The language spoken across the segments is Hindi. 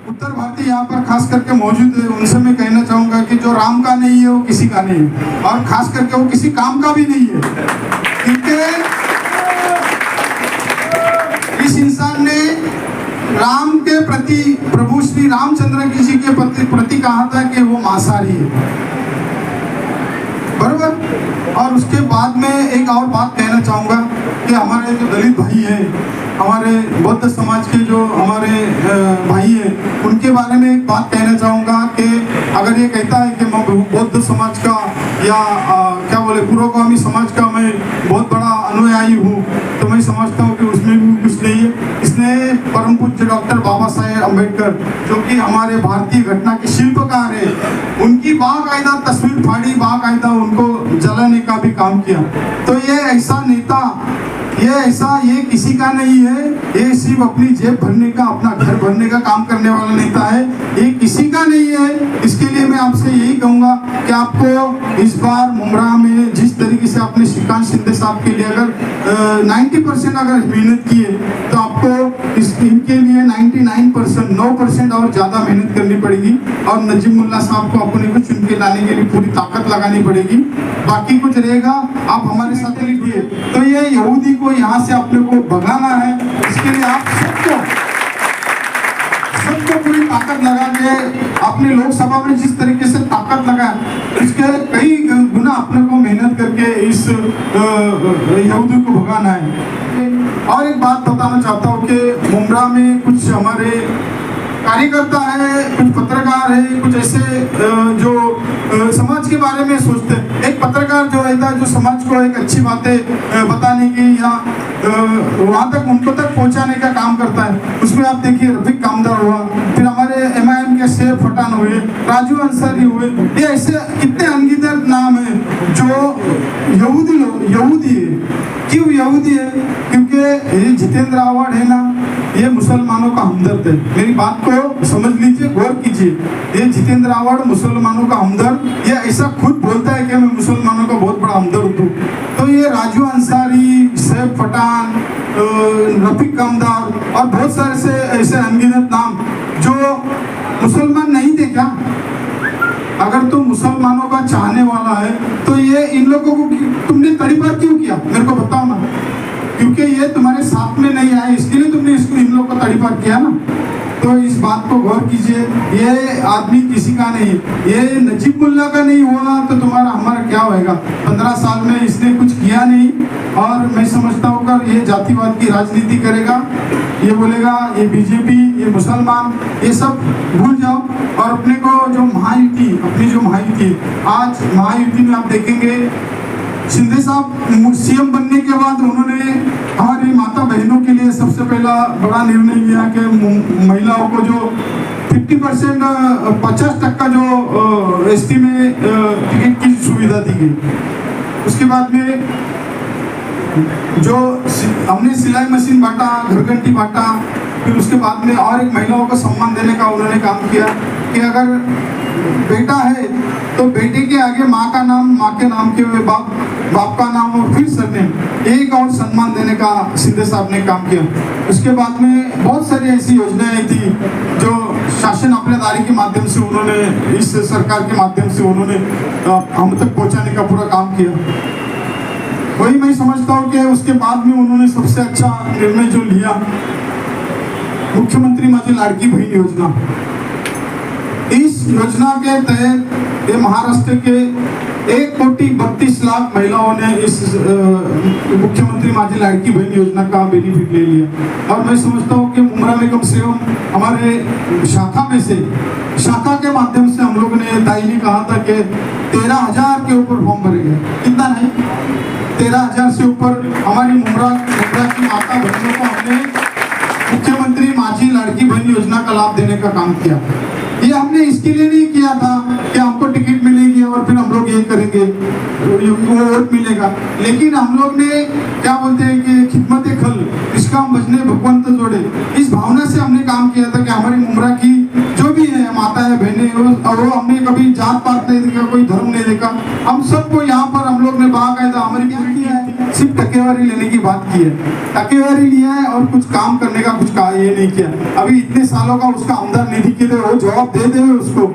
उत्तर भारतीय यहाँ पर खास करके मौजूद है, उनसे मैं कहना चाहूँगा कि जो राम का नहीं है वो किसी का नहीं है, और खास करके वो किसी काम का भी नहीं है, क्योंकि इस इंसान ने राम के प्रति, प्रभु श्री रामचंद्र जी के प्रति कहा था कि वो मांसाहारी है, बराबर। और उसके बाद में एक और बात कहना चाहूँगा कि हमारे जो दलित भाई हैं, हमारे बौद्ध समाज के जो हमारे भाई हैं, उनके बारे में एक बात कहना चाहूँगा कि अगर ये कहता है कि मैं बौद्ध समाज का या क्या बोले पुरोगामी समाज का मैं बहुत बड़ा अनुयायी हूँ, तो मैं समझता हूँ कि उसमें भी कुछ नहीं है। इसने परम पूज्य डॉक्टर बाबा साहेब अम्बेडकर, जो कि हमारे भारतीय घटना के शिल्पकार है, उनकी बाकायदा तस्वीर फाड़ी, बाकायदा उनको जलाने का भी काम किया। तो ये ऐसा नेता, ये किसी का नहीं है, ये सिर्फ अपनी जेब भरने का, अपना घर भरने का काम करने वाला नेता है, ये किसी का नहीं है। इसके लिए मैं आपसे यही कहूँगा कि आपको इस बार मुमरा में जिस तरीके से आपने श्रीकांत शिंदे साहब के लिए अगर 90% अगर मेहनत की है, तो आपको इनके लिए 99%, 9% और ज़्यादा मेहनत करनी पड़ेगी, और नजीब मुल्ला साहब को अपने को चुन के लाने के लिए पूरी ताकत लगानी पड़ेगी। बाकी कुछ रहेगा आप हमारे साथ लिखिए। तो ये यहूदी को यहाँ से अपने को भगाना है, इसके लिए आप सबको पूरी ताकत लगा के, अपने लोकसभा में जिस तरीके से ताकत लगा, इसके कई गुना अपने को मेहनत करके इस यहूदी को भगाना है। और एक बात बताना चाहता हूँ कि मुमरा में कुछ हमारे कार्यकर्ता है, कुछ पत्रकार है, कुछ ऐसे जो समाज के बारे में सोचते हैं। एक पत्रकार जो रहता है, जो समाज को एक अच्छी बातें बताने की या वहाँ तक उनको तक पहुँचाने का काम करता है, उसमें आप देखिए रफीक कामदार हुआ, फिर हमारे MIM के सैफ पठान हुए, राजू अंसारी हुए, ये ऐसे कितने अनगिनत नाम है जो यहूदी है। क्यों यहूदी है? क्योंकि ये जितेंद्र आव्हाड है ना, ये मुसलमानों का हमदर्द है। मेरी बात को समझ लीजिए, गौर कीजिए। ये जितेंद्र आव्हाड मुसलमानों का हमदर्द, ये ऐसा खुद बोलता है कि मैं मुसलमानों का बहुत बड़ा हमदर्द हूँ। तो ये राजू अंसारी, सैफ पठान, रफीक कामदार और बहुत सारे से ऐसे अनगिनत नाम जो मुसलमान नहीं थे क्या? अगर तुम मुसलमानों का चाहने वाला है तो ये इन लोगों को तुमने तड़ीपार क्यों किया? मेरे को बताओ ना। क्योंकि ये तुम्हारे साथ में नहीं आए, इसके लिए तुमने इसको इन लोगों को तड़ीपार किया ना। तो इस बात को गौर कीजिए, ये आदमी किसी का नहीं, ये नजीब मुल्ला का नहीं हुआ तो तुम्हारा हमारा क्या होएगा? 15 साल में इसने कुछ किया नहीं, और मैं समझता हूँ अगर ये जातिवाद की राजनीति करेगा, ये बोलेगा ये बीजेपी, ये मुसलमान, ये सब भूल जाओ, और अपने को जो महायुति, अपनी जो महायुति, आज महायुति में आप देखेंगे शिंदे साहब सीएम बनने के बाद उन्होंने हमारी माता बहनों के लिए सबसे पहला बड़ा निर्णय लिया कि महिलाओं को जो 50% 50% जो ST में टिकट की सुविधा दी गई। उसके बाद में जो हमने सिलाई मशीन बांटा, घरघंटी बांटा, फिर उसके बाद में और एक महिलाओं को सम्मान देने का उन्होंने काम किया कि अगर बेटा है तो बेटे के आगे माँ का नाम, माँ के नाम के हुए बाप का नाम और फिर सरनेम, एक और सम्मान देने का शिंदे साहब ने काम किया। उसके बाद में बहुत सारी ऐसी योजनाएं थी जो शासन अपनेदारी के माध्यम से उन्होंने, इस सरकार के माध्यम से उन्होंने हम तक पहुँचाने का पूरा काम किया। वही मैं समझता हूँ कि उसके बाद में उन्होंने सबसे अच्छा निर्णय जो लिया, मुख्यमंत्री माझी लाडकी बहन योजना। इस योजना के तहत ये महाराष्ट्र के 1,32,00,000 महिलाओं ने इस मुख्यमंत्री माझी लाडकी बहन योजना का बेनिफिट ले लिया। और मैं समझता हूँ कि मुमरा में कम से कम हमारे शाखा में से, शाखा के माध्यम से हम लोगों ने, दाई ने कहा था कि 13,000 के ऊपर फॉर्म भरे गए। कितना नहीं, 13,000 से ऊपर हमारी मुमरा की माता बहनों को हमने मुख्यमंत्री माझी लाडकी बहन योजना का लाभ देने का काम किया। ये हमने इसके लिए नहीं किया था कि हमको टिकट मिलेगी और फिर हम लोग ये करेंगे, वो वोट मिलेगा, लेकिन हम लोग ने क्या बोलते हैं कि खिदमत खल, इसका हम बचने भगवंत जोड़े, इस भावना से हमने काम किया था कि हमारी मुमरा की जो भी है माता है, बहनें, वो हमने कभी जात पात नहीं देखा, कोई धर्म नहीं देखा, हम सबको यहाँ पर हम लोग ने बाकायदा हमारी गिनती है, सिर्फ टकेवारी लेने की बात की है। टकेवारी लिया है और कुछ काम करने का कुछ ये नहीं किया। अभी इतने सालों का उसका आमदन निधि के लिए वो जवाब दे दे उसको।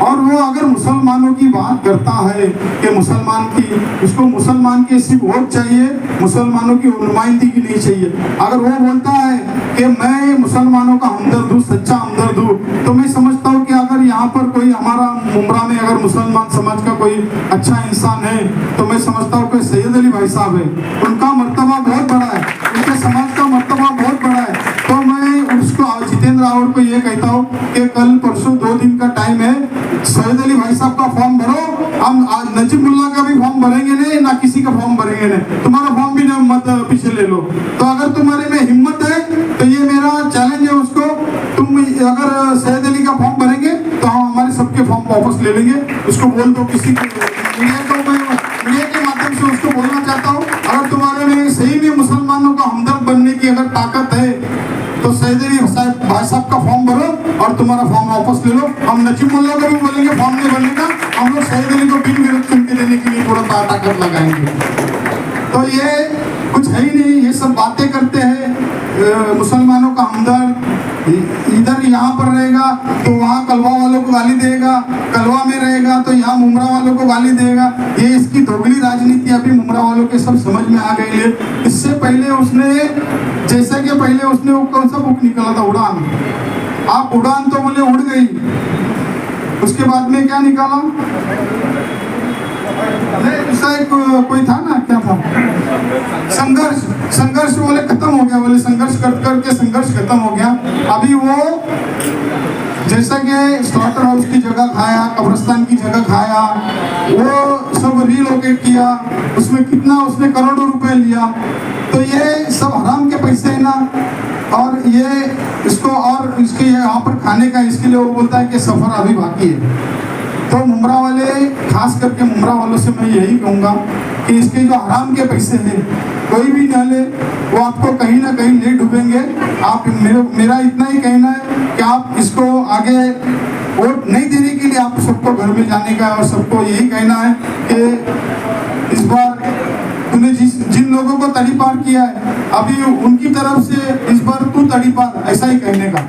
और वो अगर मुसलमानों की बात करता है कि मुसलमान की, उसको मुसलमान की सिर्फ वोट चाहिए, मुसलमानों की नुमाइंदगी नहीं चाहिए। अगर वो बोलता है कि मैं मुसलमानों का हमदर्द हूँ, सच्चा हमदर्द हूँ, तो मैं समझता हूँ कि अगर यहाँ पर कोई हमारा मुमरा में अगर मुसलमान समाज का कोई अच्छा इंसान है, तो मैं समझता हूँ कि सैयद अली भाई साहब है। उनका मर्तबा बहुत बड़ा है, उनके समाज का मर्तबा बहुत बड़ा है। तो मैं उसको जितेंद्र रावत को ये कहता हूँ कि कल परसों 2 दिन का टाइम है, सैयद अली भाई साहब का फॉर्म भरो। हम आज नजीमुल्लाह का भी फॉर्म भरेंगे नहीं, ना किसी का फॉर्म भरेंगे नहीं, तुम्हारा फॉर्म भी ना मत पीछे ले लो। तो अगर तुम्हारे में हिम्मत है तो ये मेरा चैलेंज है उसको, तुम अगर सैयद अली का फॉर्म भरेंगे तो हम हमारे सबके फॉर्म वापस ले लेंगे। उसको बोल दो, किसी को मीडिया के माध्यम से उसको बोलना चाहता हूँ, अगर तुम्हारे में सही में मुसलमानों का हमदर्द बनने की अगर ताकत है तो सैयद अली भाई साहब का फॉर्म भरो और तुम्हारा फॉर्म वापस ले लो। हम नजीमुल्लाह को भी बोलेंगे फॉर्म नहीं बनेगा, हम लोग सैयद अली को बिन विरोध चुन के देने के लिए थोड़ा ताकत लगाएंगे। तो ये कुछ है ही नहीं, ये सब बातें करते हैं। मुसलमानों का हमदर्द इधर यहाँ पर रहेगा तो वहाँ कलवा वालों को गाली देगा, कलवा में रहेगा तो यहाँ मुमरा वालों को गाली देगा। ये इसकी दोगली राजनीति अभी मुमरा वालों के सब समझ में आ गई है। इससे पहले उसने, जैसे कि पहले उसने वो कौन सा बुक निकाला था, उड़ान। आप उड़ान तो बोले उड़ गई, उसके बाद में क्या निकाला, एक कोई था ना, क्या था, संघर्ष। संघर्ष बोले खत्म हो गया, बोले संघर्ष कर करके संघर्ष खत्म हो गया। अभी वो जैसा कि स्लॉटर हाउस की जगह खाया, कब्रिस्तान की जगह खाया, वो सब रीलोकेट किया, उसमें कितना उसने करोड़ों रुपए लिया। तो ये सब हराम के पैसे है ना। और ये इसको और इसके यहाँ पर खाने का, इसके लिए वो बोलता है कि सफर अभी बाकी है। तो मुमरा वाले, खास करके मुमरा वालों से मैं यही कहूँगा कि इसके जो हराम के पैसे हैं कोई भी न ले, वो आपको कहीं ना कहीं ले डूबेंगे। आप मेरा इतना ही कहना है कि आप इसको आगे वोट नहीं देने के लिए आप सबको घर में जाने का, और सबको यही कहना है कि इस बार तूने जिन लोगों को तड़ीपार किया है, अभी उनकी तरफ से इस बार तू तड़ीपार, ऐसा ही कहने का।